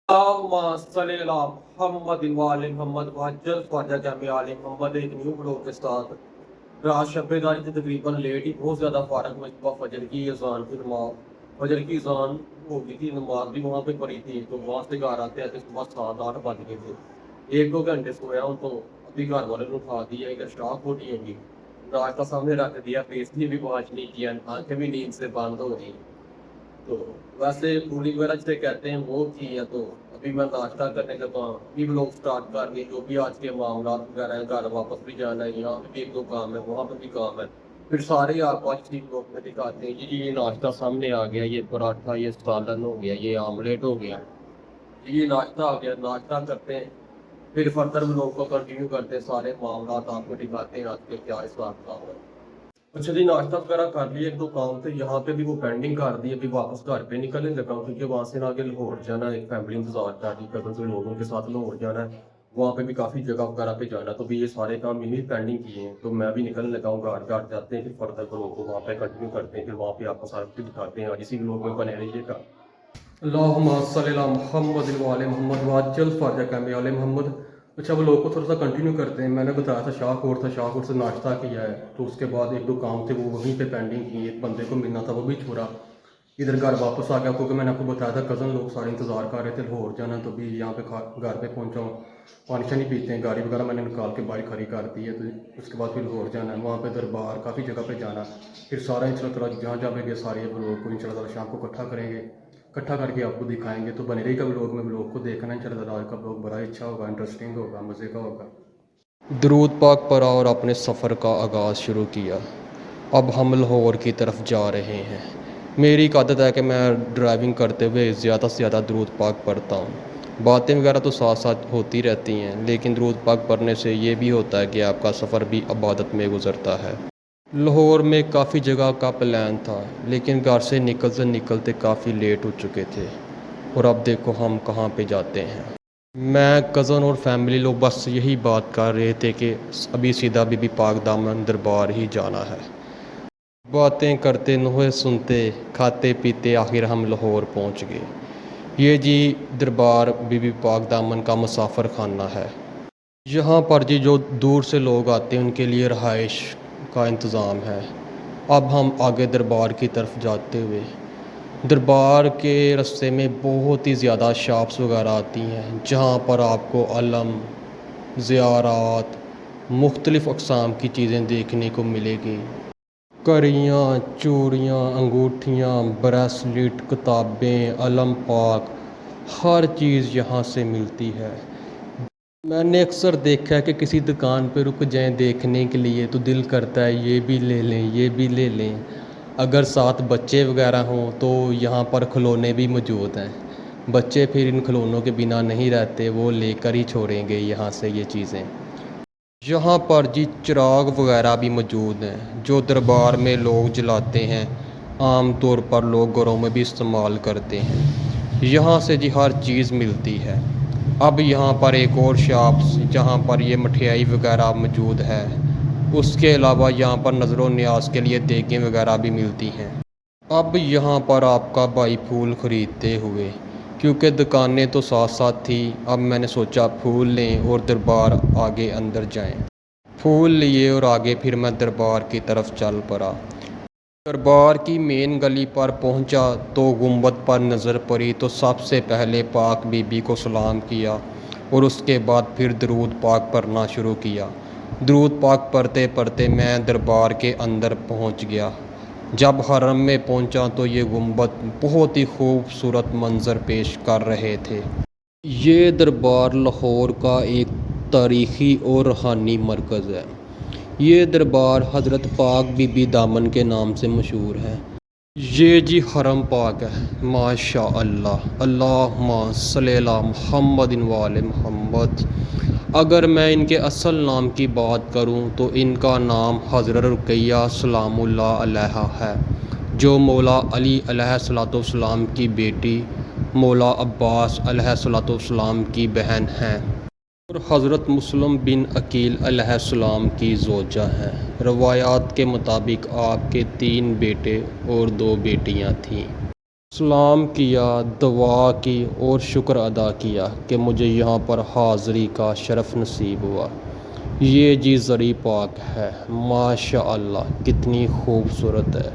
اللهم صل على محمد وعلى محمد وعجل فرجہ آل محمد ایک نیو بلاگ کے ساتھ رات شب داری سے تقریباً لیٹ ہی بہت زیادہ فارغ میں صبح فجر کی اذان کی نماز فجر کی اذان ہو گئی تھی، نماز بھی وہاں پہ پڑھی تھی، تو وہاں سے گھر آتے آتے صبح 7-8 بج گئے تھے۔ 1-2 گھنٹے سویا ہوں تو ابھی گھر والے نے اٹھا دیا، ادھر شاپ ہو رہی ہے، ناشتہ سامنے رکھ دیا، فیس بھی واش نہیں کیا، آنکھیں بھی نیند سے بند ہو گئی۔ تو ویسے پوری وغیرہ جسے کہتے ہیں وہ کی ہے، تو ابھی میں ناشتہ کرنے لگا ہوں، ابھی لوگ اسٹارٹ کر گئے جو بھی آج کے معاملات وغیرہ ہیں، گھر واپس بھی جانا ہے، یہاں پہ بھی 1-2 کام ہے، وہاں پہ بھی کام ہے، پھر سارے آپ کو اچھی لوگ میں دکھاتے ہیں جی یہ ناشتہ سامنے آ گیا، یہ پراٹھا، یہ سالن ہو گیا، یہ آملیٹ ہو گیا، یہ ناشتہ آ گیا، ناشتہ کرتے ہیں، پھر فردر لوگ کو کنٹینیو کرتے ہیں، سارے معاملات آپ کو دکھاتے ہیں آج کے کیا اس بات کا ہے۔ اچھا جی، ناشتہ وغیرہ کر لیے، 1-2 کام تھے یہاں پہ بھی وہ پینڈنگ کر دی، ابھی واپس گھر پہ نکلنے لگا ہوں کیونکہ وہاں سے آگے لاہور جانا ہے، ایک فیملی انتظار کر رہی، کزن سے لوگوں کے ساتھ لاہور جانا ہے، وہاں پہ بھی کافی جگہ وغیرہ پہ جانا، تو بھی یہ سارے کام یہی پینڈنگ کیے ہیں، تو میں بھی نکلنے لگا ہوں، گھر جاتے ہیں، پھر فردر کو لوگوں کو وہاں پہ کنٹینیو کرتے ہیں، پھر وہاں پہ آپ کو سارا کچھ دکھاتے ہیں، اور اسی لوگ میں بنے رہیے گا۔ اللہم صلی علی محمد وعلی محمد وعجل فرجہ آل محمد۔ اچھا، وہ لوگ کو تھوڑا سا کنٹینیو کرتے ہیں، میں نے بتایا تھا شاہ کوٹ سے ناشتہ کیا ہے، تو اس کے بعد 1-2 کام تھے وہ وہیں پہ پینڈنگ کیے، ایک بندے کو ملنا تھا وہ بھی چھوڑا، ادھر گھر واپس آ گیا کیونکہ میں نے آپ کو بتایا تھا کزن لوگ سارے انتظار کر رہے تھے لاہور جانا، تو بھی یہاں پہ گھر پہ پہنچا ہوں، پانی شانی پیتے ہیں، گاڑی وغیرہ میں نے نکال کے باہر کھڑی کر دی ہے، تو اس کے بعد پھر لاہور جانا ہے، وہاں پہ دربار کافی جگہ پہ جانا، پھر سارا ان شاء اللہ تعالیٰ جہاں جہاں پہ گئے سارے لوگ کو ان شاء اللہ تعالیٰ شام کو اکٹھا کریں گے، اکٹھا کر کے آپ کو دکھائیں گے، تو بنے رہی کا بلاگ میں بلاگ کو دیکھنا ان شاء اللہ تعالیٰ، آج کا بلاگ بڑا اچھا ہوگا، انٹرسٹنگ ہوگا، مزے کا ہوگا۔ درود پاک پڑھا اور اپنے سفر کا آغاز شروع کیا، اب ہم لاہور کی طرف جا رہے ہیں۔ میری ایک عادت ہے کہ میں ڈرائیونگ کرتے ہوئے زیادہ سے زیادہ درود پاک پڑھتا ہوں، باتیں وغیرہ تو ساتھ ساتھ ہوتی رہتی ہیں، لیکن درود پاک پڑھنے سے یہ بھی ہوتا ہے کہ آپ کا سفر بھی عبادت میں گزرتا ہے۔ لاہور میں کافی جگہ کا پلان تھا، لیکن گھر سے نکلتے نکلتے کافی لیٹ ہو چکے تھے، اور اب دیکھو ہم کہاں پہ جاتے ہیں۔ میں کزن اور فیملی لوگ بس یہی بات کر رہے تھے کہ ابھی سیدھا بی بی پاک دامن دربار ہی جانا ہے۔ باتیں کرتے، نوحے سنتے، کھاتے پیتے آخر ہم لاہور پہنچ گئے۔ یہ جی دربار بی بی پاک دامن کا مسافر خانہ ہے۔ یہاں پر جی جو دور سے لوگ آتے ہیں ان کے لیے رہائش کا انتظام ہے۔ اب ہم آگے دربار کی طرف جاتے ہوئے، دربار کے رستے میں بہت ہی زیادہ شاپس وغیرہ آتی ہیں جہاں پر آپ کو علم، زیارات، مختلف اقسام کی چیزیں دیکھنے کو ملے گی۔ کڑیاں، چوڑیاں، انگوٹھیاں، بریسلیٹ، کتابیں، علم پاک، ہر چیز یہاں سے ملتی ہے۔ میں نے اکثر دیکھا ہے کہ کسی دکان پہ رک جائیں دیکھنے کے لیے تو دل کرتا ہے یہ بھی لے لیں، یہ بھی لے لیں، اگر ساتھ بچے وغیرہ ہوں تو یہاں پر کھلونے بھی موجود ہیں، بچے پھر ان کھلونوں کے بنا نہیں رہتے، وہ لے کر ہی چھوڑیں گے یہاں سے یہ چیزیں۔ یہاں پر جی چراغ وغیرہ بھی موجود ہیں جو دربار میں لوگ جلاتے ہیں، عام طور پر لوگ گھروں میں بھی استعمال کرتے ہیں۔ یہاں سے جی ہر چیز ملتی ہے۔ اب یہاں پر ایک اور شاپس جہاں پر یہ مٹھائی وغیرہ موجود ہے، اس کے علاوہ یہاں پر نظر و نیاز کے لیے دیگیں وغیرہ بھی ملتی ہیں۔ اب یہاں پر آپ کا بھائی پھول خریدتے ہوئے، کیونکہ دکانیں تو ساتھ ساتھ تھی، اب میں نے سوچا پھول لیں اور دربار آگے اندر جائیں۔ پھول لیے اور آگے پھر میں دربار کی طرف چل پڑا۔ دربار کی مین گلی پر پہنچا تو گنبد پر نظر پڑی تو سب سے پہلے پاک بی بی کو سلام کیا اور اس کے بعد پھر درود پاک پڑھنا شروع کیا۔ درود پاک پڑھتے پڑھتے میں دربار کے اندر پہنچ گیا۔ جب حرم میں پہنچا تو یہ گنبد بہت ہی خوبصورت منظر پیش کر رہے تھے۔ یہ دربار لاہور کا ایک تاریخی اور روحانی مرکز ہے۔ یہ دربار حضرت پاک بی بی دامن کے نام سے مشہور ہے۔ یہ جی حرم پاک ہے، ماشاء اللہ، اللہم صلی علی محمد وعلی محمد۔ اگر میں ان کے اصل نام کی بات کروں تو ان کا نام حضرت رقیہ سلام اللہ علیہا ہے، جو مولا علی علیہ الصلوۃ والسلام کی بیٹی، مولا عباس علیہ الصلوۃ والسلام کی بہن ہیں، اور حضرت مسلم بن عقیل علیہ السلام کی زوجہ ہیں۔ روایات کے مطابق آپ کے 3 بیٹے اور 2 بیٹیاں تھیں۔ سلام کیا، دعا کی اور شکر ادا کیا کہ مجھے یہاں پر حاضری کا شرف نصیب ہوا۔ یہ جی زرعی پاک ہے، ماشاء اللہ کتنی خوبصورت ہے۔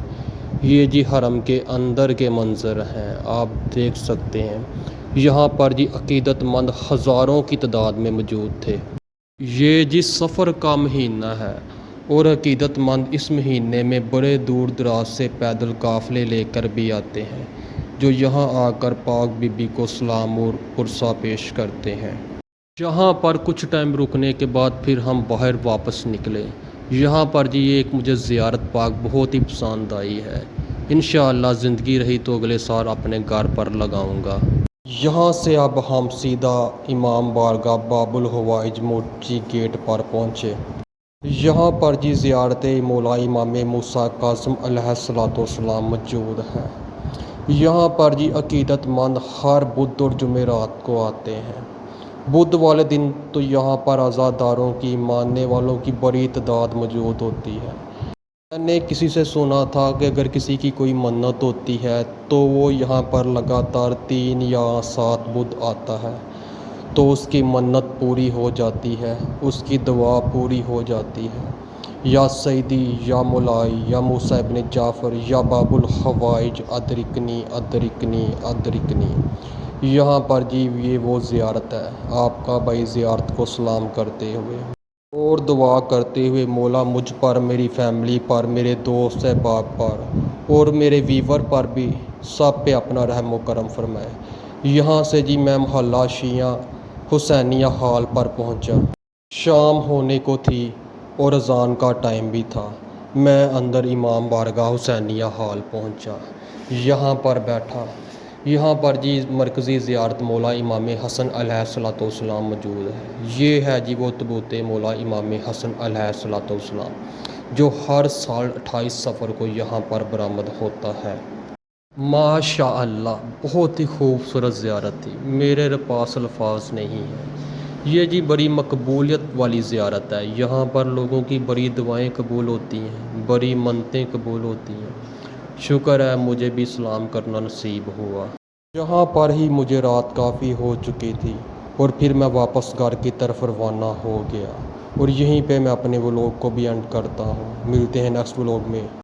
یہ جی حرم کے اندر کے منظر ہیں، آپ دیکھ سکتے ہیں۔ یہاں پر جی عقیدت مند ہزاروں کی تعداد میں موجود تھے۔ یہ جی سفر کا مہینہ ہے اور عقیدت مند اس مہینے میں بڑے دور دراز سے پیدل قافلے لے کر بھی آتے ہیں، جو یہاں آ کر پاک بی بی کو سلام اور پرسہ پیش کرتے ہیں۔ یہاں پر کچھ ٹائم رکنے کے بعد پھر ہم باہر واپس نکلے۔ یہاں پر جی ایک مجھے زیارت پاک بہت ہی پسند آئی ہے۔ انشاءاللہ زندگی رہی تو اگلے سال اپنے گھر پر لگاؤں گا۔ یہاں سے اب ہم سیدھا امام بارگاہ باب الحوائج موچی گیٹ پر پہنچے۔ یہاں پر جی زیارت مولا امام موسیٰ کاظم علیہ السلام موجود ہے۔ یہاں پر جی عقیدت مند ہر بدھ اور جمعرات کو آتے ہیں۔ بدھ والے دن تو یہاں پر عزاداروں کی، ماننے والوں کی بڑی تعداد موجود ہوتی ہے۔ میں نے کسی سے سنا تھا کہ اگر کسی کی کوئی منت ہوتی ہے تو وہ یہاں پر لگاتار 3 یا 7 بدھ آتا ہے تو اس کی منت پوری ہو جاتی ہے، اس کی دعا پوری ہو جاتی ہے۔ یا سیدی، یا مولائی، یا موسیٰ ابن جعفر، یا باب الحوائج ادرکنی ادرکنی ادرکنی۔ یہاں پر جی یہ وہ زیارت ہے، آپ کا بھائی زیارت کو سلام کرتے ہوئے اور دعا کرتے ہوئے مولا مجھ پر، میری فیملی پر، میرے دوست احباب پر اور میرے ویور پر بھی سب پہ اپنا رحم و کرم فرمائے۔ یہاں سے جی میں محلہ شیعہ حسینیہ ہال پر پہنچا۔ شام ہونے کو تھی اور اذان کا ٹائم بھی تھا۔ میں اندر امام بارگاہ حسینیہ ہال پہنچا، یہاں پر بیٹھا۔ یہاں پر جی مرکزی زیارت مولا امام حسن علیہ السلام موجود ہے۔ یہ ہے جی وہ تابوت مولا امام حسن علیہ السلام جو ہر سال 28 صفر کو یہاں پر برآمد ہوتا ہے۔ ماشاء اللہ بہت ہی خوبصورت زیارت تھی، میرے پاس الفاظ نہیں ہیں۔ یہ جی بڑی مقبولیت والی زیارت ہے، یہاں پر لوگوں کی بڑی دعائیں قبول ہوتی ہیں، بڑی منتیں قبول ہوتی ہیں۔ شکر ہے مجھے بھی سلام کرنا نصیب ہوا۔ یہاں پر ہی مجھے رات کافی ہو چکی تھی اور پھر میں واپس گھر کی طرف روانہ ہو گیا اور یہیں پہ میں اپنے ولوگ کو بھی اینڈ کرتا ہوں۔ ملتے ہیں نیکسٹ ولوگ میں۔